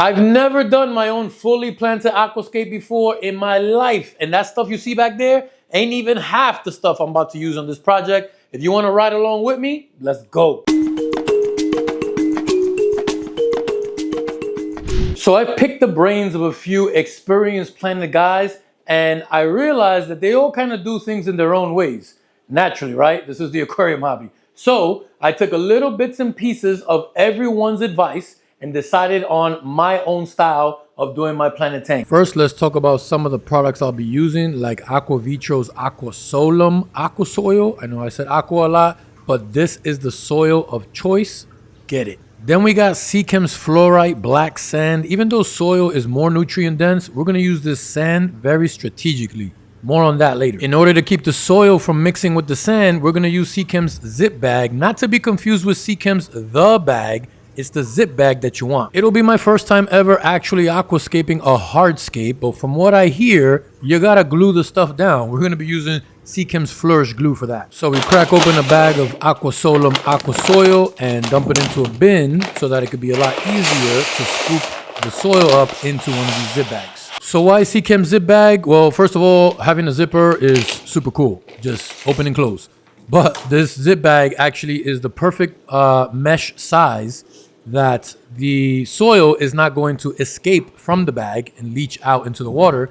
I've never done my own fully planted aquascape before in my life. And that stuff you see back there ain't even half the stuff I'm about to use on this project. If you want to ride along with me, let's go. So I picked the brains of a few experienced planted guys, and I realized that they all kind of do things in their own ways. Naturally, right? This is the aquarium hobby. So I took a little bits and pieces of everyone's advice and decided on my own style of doing my planted tank. First, let's talk about some of the products I'll be using, like Aquavitro's Aquasolum Aqua Soil. I know I said aqua a lot, but this is the soil of choice. Get it. Then we got Cichlids Fluorite Black Sand. Even though soil is more nutrient dense, we're gonna use this sand very strategically. More on that later. In order to keep the soil from mixing with the sand, we're gonna use Cichlids Zip Bag, not to be confused with Cichlids The Bag. It's the zip bag that you want. It'll be my first time ever actually aquascaping a hardscape, but from what I hear, you gotta glue the stuff down. We're gonna be using Cichlids Flourish glue for that. So we crack open a bag of Aquasolum Aqua Soil and dump it into a bin so that it could be a lot easier to scoop the soil up into one of these zip bags. So why Cichlids zip bag? Well, first of all, having a zipper is super cool. Just open and close. But this zip bag actually is the perfect mesh size that the soil is not going to escape from the bag and leach out into the water,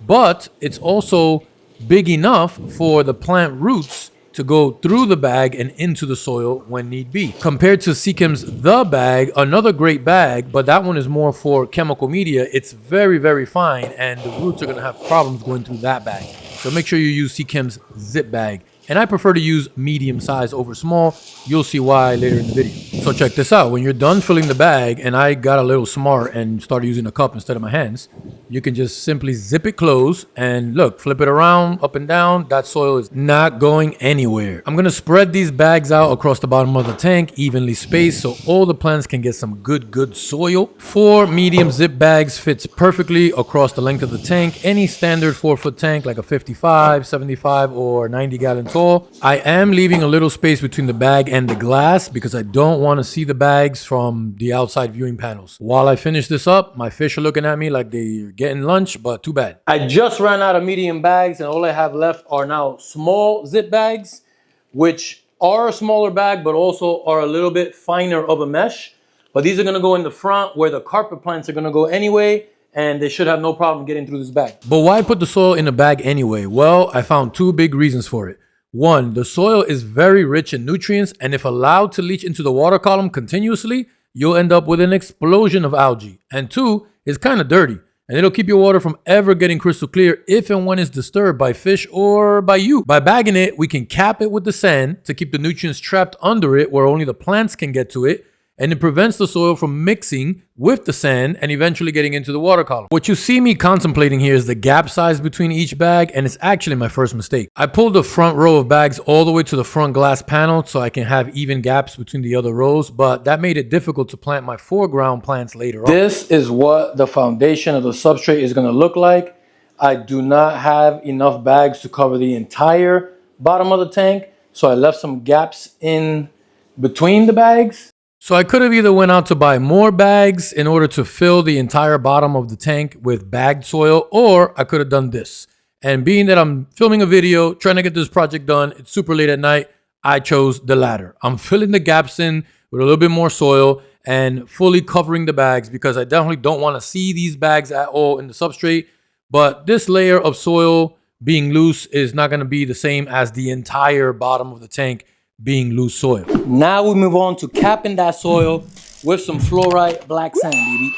but it's also big enough for the plant roots to go through the bag and into the soil when need be. Compared to Cichlids The Bag, another great bag, but that one is more for chemical media. It's very, very fine, and the roots are gonna have problems going through that bag. So make sure you use Cichlids Zip Bag. And I prefer to use medium size over small. You'll see why later in the video. So check this out. When you're done filling the bag, and I got a little smart and started using a cup instead of my hands, you can just simply zip it closed and look, flip it around, up and down. That soil is not going anywhere. I'm gonna spread these bags out across the bottom of the tank, evenly spaced, so all the plants can get some good soil. 4 medium zip bags fits perfectly across the length of the tank. Any standard 4-foot tank, like a 55, 75, or 90-gallon I am leaving a little space between the bag and the glass because I don't want to see the bags from the outside viewing panels. While I finish this up, my fish are looking at me like they're getting lunch, but too bad. I just ran out of medium bags, and all I have left are now small zip bags, which are a smaller bag, but also are a little bit finer of a mesh. But these are going to go in the front where the carpet plants are going to go anyway, and they should have no problem getting through this bag. But why put the soil in a bag anyway? Well, I found 2 big reasons for it. 1, the soil is very rich in nutrients, and if allowed to leach into the water column continuously, you'll end up with an explosion of algae. And 2, it's kind of dirty, and it'll keep your water from ever getting crystal clear if and when it's disturbed by fish or by you. By bagging it, we can cap it with the sand to keep the nutrients trapped under it where only the plants can get to it, and it prevents the soil from mixing with the sand and eventually getting into the water column. What you see me contemplating here is the gap size between each bag, and it's actually my first mistake. I pulled the front row of bags all the way to the front glass panel so I can have even gaps between the other rows, but that made it difficult to plant my foreground plants later on. This is what the foundation of the substrate is gonna look like. I do not have enough bags to cover the entire bottom of the tank, so I left some gaps in between the bags. So I could have either went out to buy more bags in order to fill the entire bottom of the tank with bagged soil, or I could have done this. And being that I'm filming a video, trying to get this project done, it's super late at night, I chose the latter. I'm filling the gaps in with a little bit more soil and fully covering the bags because I definitely don't want to see these bags at all in the substrate. But this layer of soil being loose is not going to be the same as the entire bottom of the tank being loose soil. Now we move on to capping that soil with some fluorite black sand, baby.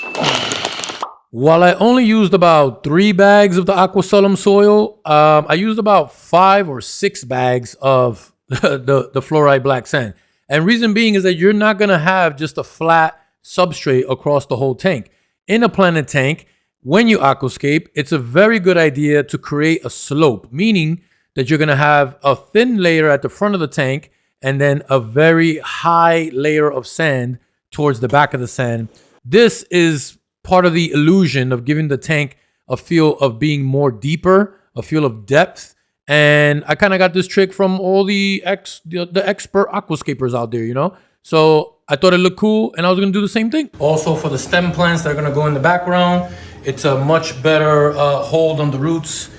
While I only used about 3 bags of the Aquasolum soil, I used about 5 or 6 bags of the fluorite black sand. And reason being is that you're not gonna have just a flat substrate across the whole tank. In a planted tank, when you aquascape, it's a very good idea to create a slope, meaning that you're gonna have a thin layer at the front of the tank and then a very high layer of sand towards the back of the sand. This is part of the illusion of giving the tank a feel of being more deeper, a feel of depth. And I kind of got this trick from all the expert aquascapers out there, you know? So I thought it looked cool and I was gonna do the same thing. Also for the stem plants that are gonna go in the background, it's a much better hold on the roots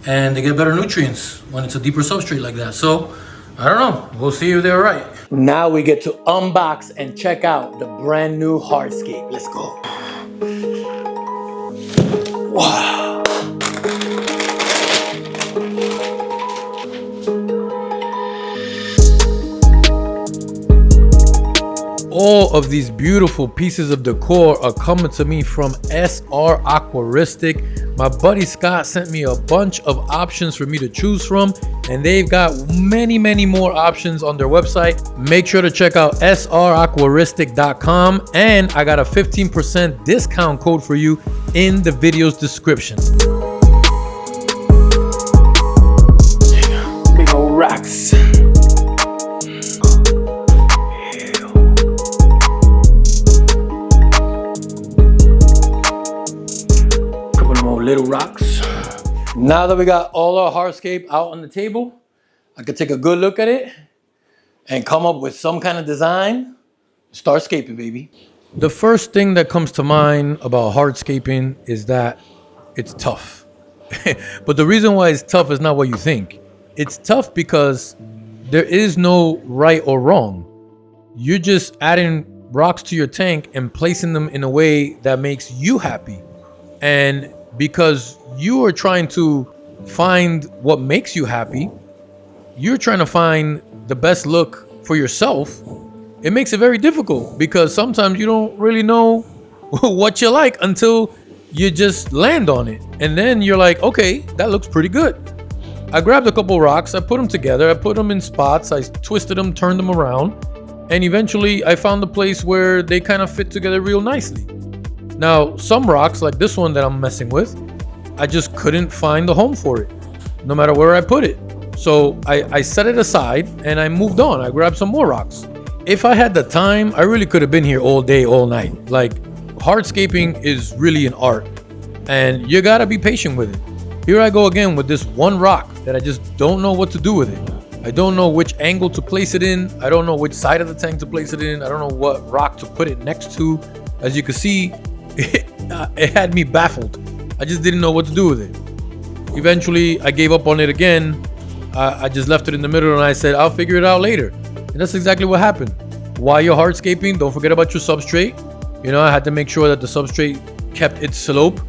and they get better nutrients when it's a deeper substrate like that. So, I don't know, we'll see if they're right. Now we get to unbox and check out the brand new Hardscape. Let's go. Wow. All of these beautiful pieces of decor are coming to me from SR Aquaristic. My buddy Scott sent me a bunch of options for me to choose from, and they've got many more options on their website. Make sure to check out sraquaristic.com, and I got a 15% discount code for you in the video's description. Big old rocks. Little rocks. Now that we got all our hardscape out on the table, I could take a good look at it and come up with some kind of design. Start scaping, baby. The first thing that comes to mind about hardscaping is that it's tough. But the reason why it's tough is not what you think. It's tough because there is no right or wrong. You're just adding rocks to your tank and placing them in a way that makes you happy. And because you are trying to find what makes you happy, you're trying to find the best look for yourself. It makes it very difficult because sometimes you don't really know what you like until you just land on it. And then you're like, okay, that looks pretty good. I grabbed a couple rocks, I put them together, I put them in spots, I twisted them, turned them around, and eventually I found a place where they kind of fit together real nicely. Now, some rocks, like this one that I'm messing with, I just couldn't find the home for it, no matter where I put it. So I set it aside and I moved on. I grabbed some more rocks. If I had the time, I really could have been here all day, all night. Like, hardscaping is really an art, and you gotta be patient with it. Here I go again with this one rock that I just don't know what to do with it. I don't know which angle to place it in. I don't know which side of the tank to place it in. I don't know what rock to put it next to. As you can see, it had me baffled. I just didn't know what to do with it. Eventually, I gave up on it again. I just left it in the middle and I said, I'll figure it out later. And that's exactly what happened. While you're hardscaping, don't forget about your substrate. You know, I had to make sure that the substrate kept its slope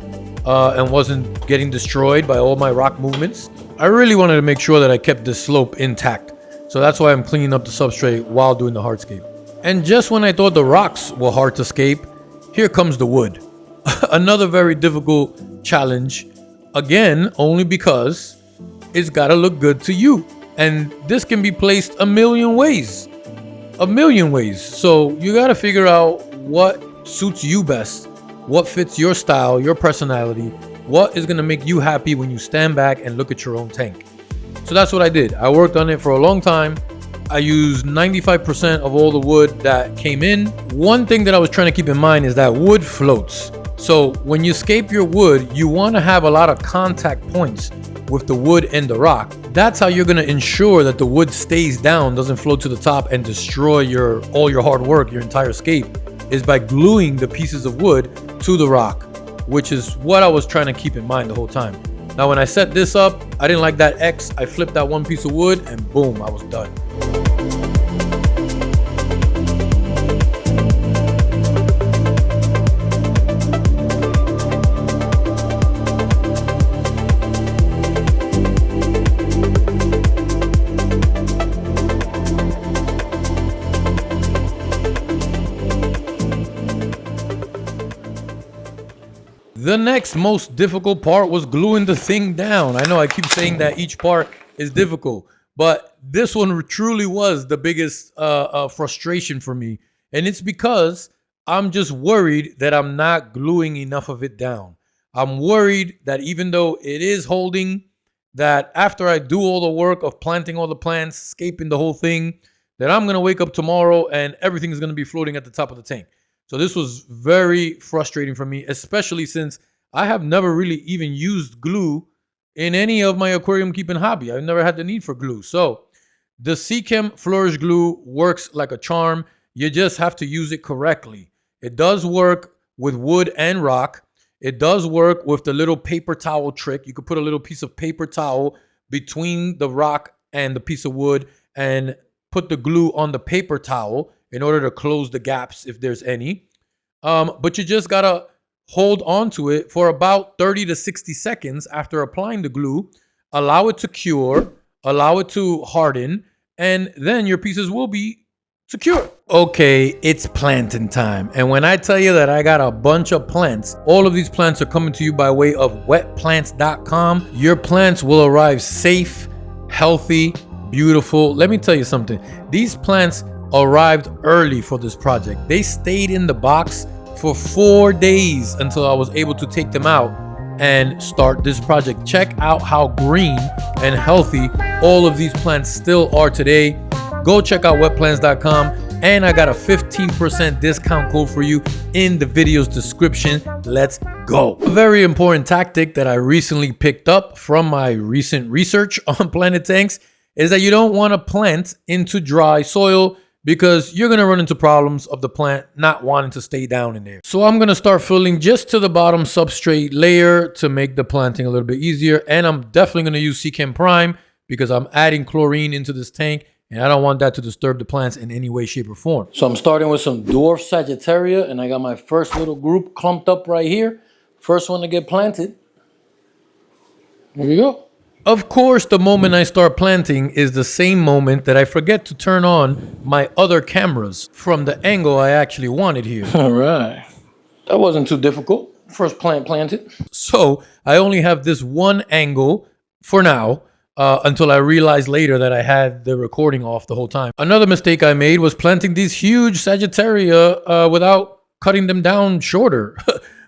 and wasn't getting destroyed by all my rock movements. I really wanted to make sure that I kept the slope intact. So that's why I'm cleaning up the substrate while doing the hardscape. And just when I thought the rocks were hard to scape, here comes the wood. Another very difficult challenge. Again, only because it's gotta look good to you. And this can be placed a million ways. A million ways. So you gotta figure out what suits you best, what fits your style, your personality, what is gonna make you happy when you stand back and look at your own tank. So that's what I did. I worked on it for a long time. I used 95% of all the wood that came in. One thing that I was trying to keep in mind is that wood floats. So when you scape your wood, you want to have a lot of contact points with the wood and the rock. That's how you're going to ensure that the wood stays down, doesn't float to the top and destroy all your hard work, your entire scape, is by gluing the pieces of wood to the rock, which is what I was trying to keep in mind the whole time. Now, when I set this up, I didn't like that X. I flipped that one piece of wood and boom, I was done. The next most difficult part was gluing the thing down. I know I keep saying that each part is difficult, but this one truly was the biggest frustration for me. And it's because I'm just worried that I'm not gluing enough of it down. I'm worried that even though it is holding, that after I do all the work of planting all the plants, scaping the whole thing, that I'm going to wake up tomorrow and everything is going to be floating at the top of the tank. So this was very frustrating for me, especially since I have never really even used glue in any of my aquarium keeping hobby. I've never had the need for glue. So the Seachem Flourish Glue works like a charm. You just have to use it correctly. It does work with wood and rock. It does work with the little paper towel trick. You could put a little piece of paper towel between the rock and the piece of wood and put the glue on the paper towel in order to close the gaps if there's any. But you just gotta hold on to it for about 30 to 60 seconds after applying the glue. Allow it to cure, allow it to harden, and then your pieces will be secure. Okay, it's planting time. And when I tell you that I got a bunch of plants, all of these plants are coming to you by way of wetplants.com. Your plants will arrive safe, healthy, beautiful. Let me tell you something. These plants arrived early for this project. They stayed in the box for 4 days until I was able to take them out and start this project. Check out how green and healthy all of these plants still are today. Go check out wetplants.com, and I got a 15% discount code for you in the video's description. Let's go. A very important tactic that I recently picked up from my recent research on planted tanks is that you don't want to plant into dry soil, because you're going to run into problems of the plant not wanting to stay down in there. So I'm going to start filling just to the bottom substrate layer to make the planting a little bit easier. And I'm definitely going to use Seachem Prime because I'm adding chlorine into this tank, and I don't want that to disturb the plants in any way, shape, or form. So I'm starting with some dwarf Sagittaria, and I got my first little group clumped up right here. First one to get planted. Here we go. Of course, the moment I start planting is the same moment that I forget to turn on my other cameras from the angle I actually wanted here. All right. That wasn't too difficult. First plant planted. So I only have this one angle for now until I realized later that I had the recording off the whole time. Another mistake I made was planting these huge Sagittaria without cutting them down shorter.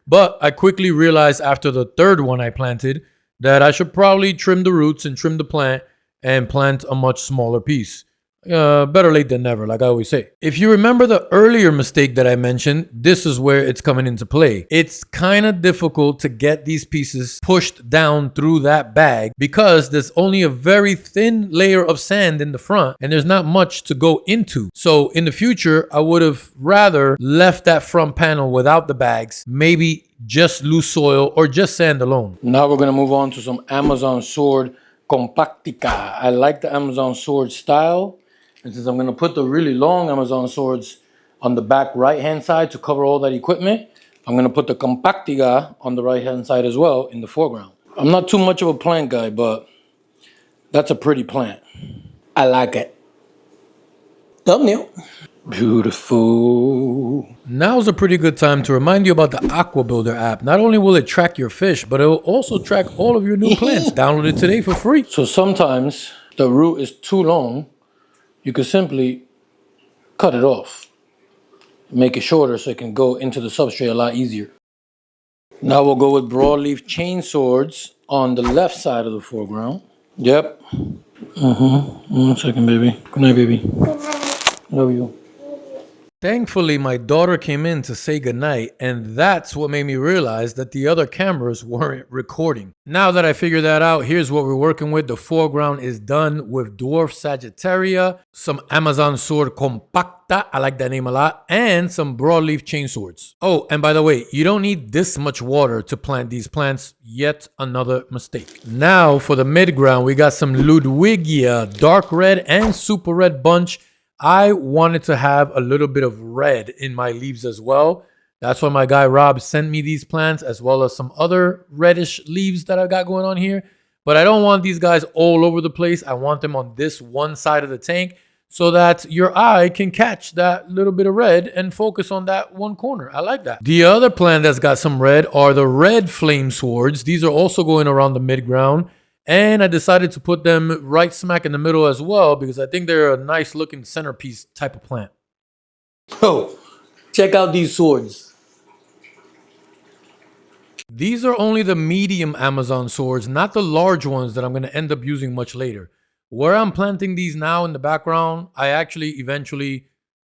But I quickly realized after the third one I planted that I should probably trim the roots and trim the plant and plant a much smaller piece. Better late than never, like I always say. If you remember the earlier mistake that I mentioned, this is where it's coming into play. It's kind of difficult to get these pieces pushed down through that bag because there's only a very thin layer of sand in the front and there's not much to go into. So in the future, I would have rather left that front panel without the bags, maybe just loose soil or just sand alone. Now we're gonna move on to some Amazon Sword Compactica. I like the Amazon Sword style. And since I'm gonna put the really long Amazon Swords on the back right-hand side to cover all that equipment, I'm gonna put the Compactica on the right-hand side as well in the foreground. I'm not too much of a plant guy, but that's a pretty plant. I like it. Thumbnail. Beautiful. Now's a pretty good time to remind you about the Aqua Builder app. Not only will it track your fish, but it will also track all of your new plants. Download it today for free. So sometimes the root is too long. You could simply cut it off. Make it shorter so it can go into the substrate a lot easier. Now we'll go with broadleaf chain swords on the left side of the foreground. Yep. 1 second, baby. Good night, baby. Love you. Thankfully, my daughter came in to say goodnight, and that's what made me realize that the other cameras weren't recording. Now that I figured that out, here's what we're working with. The foreground is done with dwarf Sagittaria, some Amazon Sword Compacta, I like that name a lot, and some broadleaf chain swords. Oh, and by the way, you don't need this much water to plant these plants. Yet another mistake. Now for the midground, we got some Ludwigia, dark red and super red bunch. I wanted to have a little bit of red in my leaves as well. That's why my guy Rob sent me these plants as well as some other reddish leaves that I got going on here. But I don't want these guys all over the place. I want them on this one side of the tank so that your eye can catch that little bit of red and focus on that one corner. I like that. The other plant that's got some red are the red flame swords. These are also going around the midground. And I decided to put them right smack in the middle as well because I think they're a nice looking centerpiece type of plant. Oh, check out these swords. These are only the medium Amazon swords, not the large ones that I'm going to end up using much later. Where I'm planting these now in the background, I actually eventually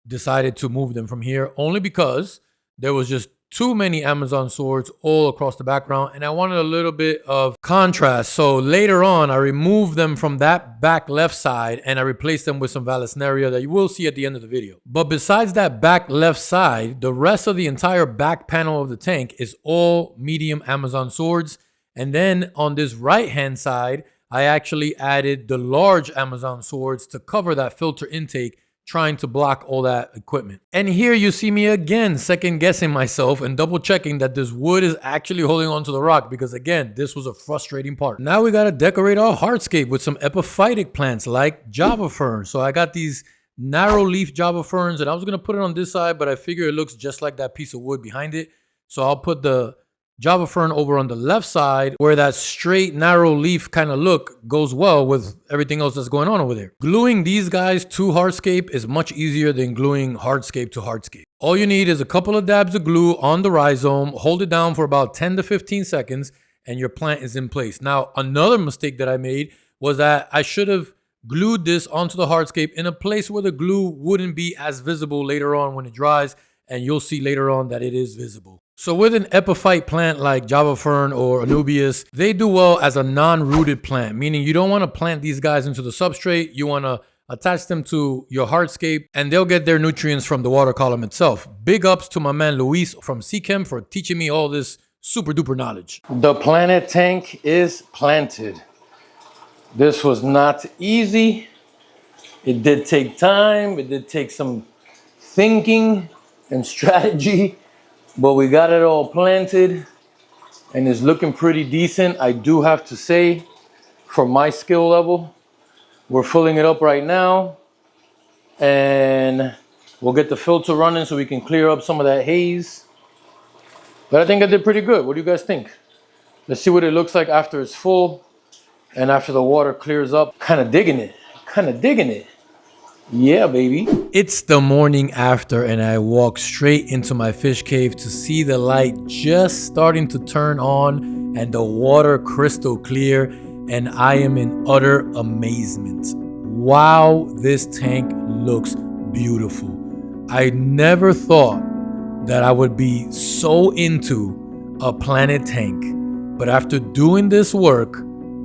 decided to move them from here only because there was just too many Amazon swords all across the background, and I wanted a little bit of contrast. So later on, I removed them from that back left side and I replaced them with some Vallisneria that you will see at the end of the video. But besides that back left side, the rest of the entire back panel of the tank is all medium Amazon swords. And then on this right hand side, I actually added the large Amazon swords to cover that filter intake, trying to block all that equipment. And here you see me again second guessing myself and double checking that this wood is actually holding onto the rock, because again, this was a frustrating part. Now we gotta decorate our hardscape with some epiphytic plants like Java fern. So I got these narrow leaf Java ferns and I was gonna put it on this side, but I figure it looks just like that piece of wood behind it. So I'll put the Java fern over on the left side, where that straight narrow leaf kind of look goes well with everything else that's going on over there. Gluing these guys to hardscape is much easier than gluing hardscape to hardscape. All you need is a couple of dabs of glue on the rhizome, hold it down for about 10 to 15 seconds, and your plant is in place. Now, another mistake that I made was that I should have glued this onto the hardscape in a place where the glue wouldn't be as visible later on when it dries, and you'll see later on that it is visible. So with an epiphyte plant like Java fern or Anubias, they do well as a non-rooted plant, meaning you don't want to plant these guys into the substrate. You want to attach them to your hardscape and they'll get their nutrients from the water column itself. Big ups to my man Luis from Chem for teaching me all this super duper knowledge. The planet tank is planted. This was not easy. It did take time. It did take some thinking and strategy. But we got it all planted and it's looking pretty decent. I do have to say, for my skill level, we're filling it up right now and we'll get the filter running so we can clear up some of that haze. But I think I did pretty good. What do you guys think? Let's see what it looks like after it's full and after the water clears up. Kind of digging it. Yeah, baby. It's the morning after and I walk straight into my fish cave to see the light just starting to turn on and the water crystal clear, and I am in utter amazement. Wow, this tank looks beautiful. I never thought that I would be so into a planet tank, but after doing this work,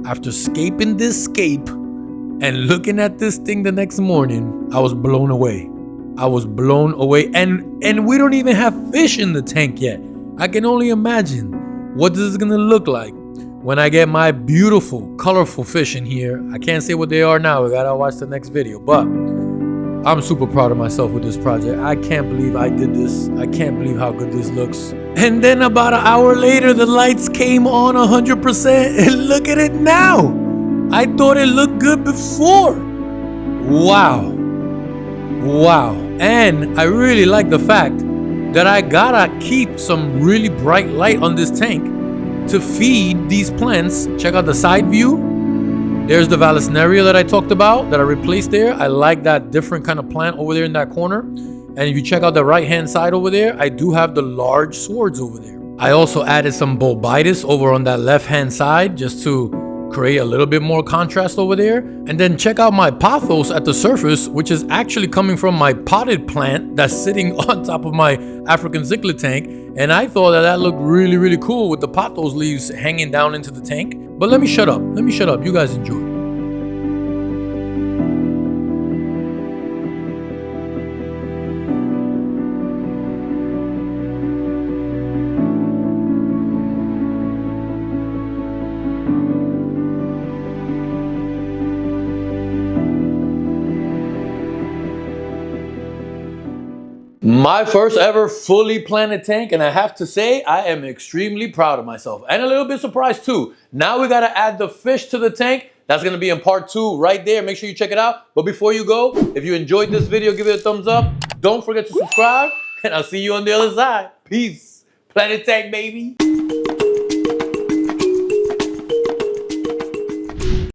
after scaping this scape, and looking at this thing the next morning, I was blown away. And we don't even have fish in the tank yet. I can only imagine what this is gonna look like when I get my beautiful, colorful fish in here. I can't say what they are now. We gotta watch the next video. But I'm super proud of myself with this project. I can't believe I did this. I can't believe how good this looks. And then about an hour later, the lights came on 100%. And look at it now. I thought it looked good before. Wow. And I really like the fact that I gotta keep some really bright light on this tank to feed these plants. Check out the side view. There's the Vallisneria that I talked about that I replaced there. I like that different kind of plant over there in that corner. And if you check out the right hand side over there, I do have the large swords over there. I also added some Bulbitis over on that left hand side just to create a little bit more contrast over there. And then check out my pothos at the surface, which is actually coming from my potted plant that's sitting on top of my African cichlid tank. And I thought that looked really, really cool with the pothos leaves hanging down into the tank. But let me shut up. You guys enjoy. My first ever fully planted tank, and I have to say I am extremely proud of myself and a little bit surprised too. Now we gotta add the fish to the tank. That's gonna be in part 2 right there. Make sure you check it out. But before you go, if you enjoyed this video, give it a thumbs up. Don't forget to subscribe, and I'll see you on the other side. Peace. Planet tank, baby.